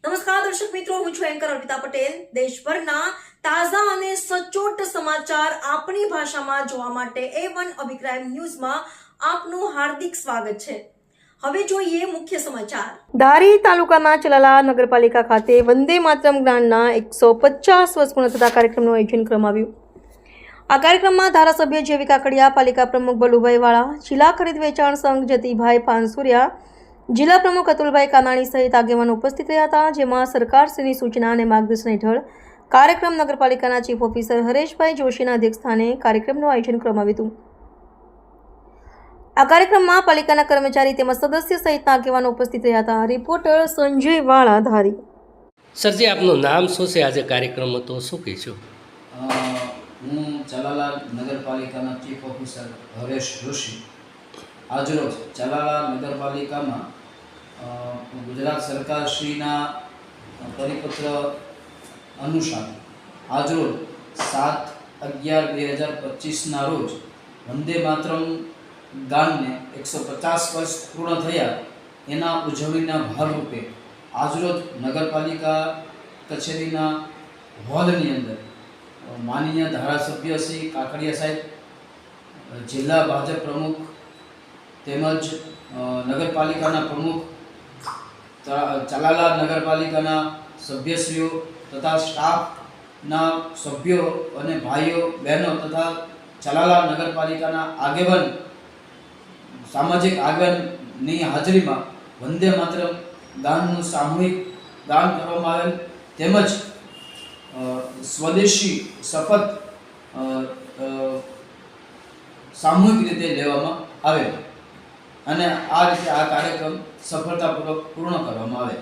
નમસ્કાર દર્શક મિત્રો, હું છું એન્કર અર્પિતા પટેલ। દેશભરના તાજા અને સચોટ સમાચાર આપણી ભાષામાં જોવા માટે A1 અભિપ્રાય ન્યૂઝમાં આપનું હાર્દિક સ્વાગત છે। હવે જોઈએ મુખ્ય સમાચાર। ધારી તાલુકાના ચલાલા નગરપાલિકા ખાતે વંદે માતરમ જ્ઞાનના 150 વર્ષ પૂર્ણ થતા કાર્યક્રમનું આયોજન કરવામાં આવ્યું। આ કાર્યક્રમમાં ધારાસભ્ય જેવી કાકડિયા, પાલિકા પ્રમુખ બલુભાઈ વાળા, જિલ્લા ખરીદ વેચાણ સંઘ જતીભાઈ પાનસુરિયા, જિલ્લા પ્રમુખ અતુલભાઈ કાનાણી સહિત આગેવાનો ઉપસ્થિત રહ્યા હતા, જેમાં સરકારશ્રીની સૂચના અને માર્ગદર્શન હેઠળ કાર્યક્રમ નગરપાલિકાના ચીફ ઓફિસર હરેશભાઈ જોશીના અધ્યક્ષસ્થાને કાર્યક્રમનું આયોજન કરવામાં આવ્યું હતું। આ કાર્યક્રમમાં પાલિકાના કર્મચારી તેમજ સદસ્ય સહિતના આગેવાનો ઉપસ્થિત રહ્યા હતા। રિપોર્ટર સંજય વાળા, ધારી। સરજી, આપનું નામ શું છે? આજે કાર્યક્રમ હતો, શું કહીશું? હું ચલાલા નગરપાલિકાના ચીફ ઓફિસર હરેશ જોશી। આજરોજ ચલાલા નગરપાલિકામાં ગુજરાત સરકારશ્રીના પરિપત્ર અનુસાર આજરોજ 7/11/2025ના રોજ વંદે માતરમ ગાનને 150 વર્ષ પૂર્ણ થયા એના ઉજવણીના ભાગરૂપે આજરોજ નગરપાલિકા કચેરીના હોલની અંદર માનનીય ધારાસભ્ય શ્રી કાકડિયા સાહેબ, જિલ્લા ભાજપ પ્રમુખ તેમજ નગરપાલિકાના પ્રમુખ, ચલાલા નગરપાલિકાના સભ્યશ્રીઓ તથા સ્ટાફના સભ્યો અને ભાઈઓ બહેનો તથા ચલાલા નગરપાલિકાના આગેવાન, સામાજિક આગેવાનની હાજરીમાં વંદે માતરમ ગાનનું સામૂહિક ગાન કરવામાં આવેલ તેમજ સ્વદેશી શપથ સામૂહિક રીતે લેવામાં આવેલ અને આ રીતે આ કાર્યક્રમ સફળતાપૂર્વક પૂર્ણ કરવામાં આવે।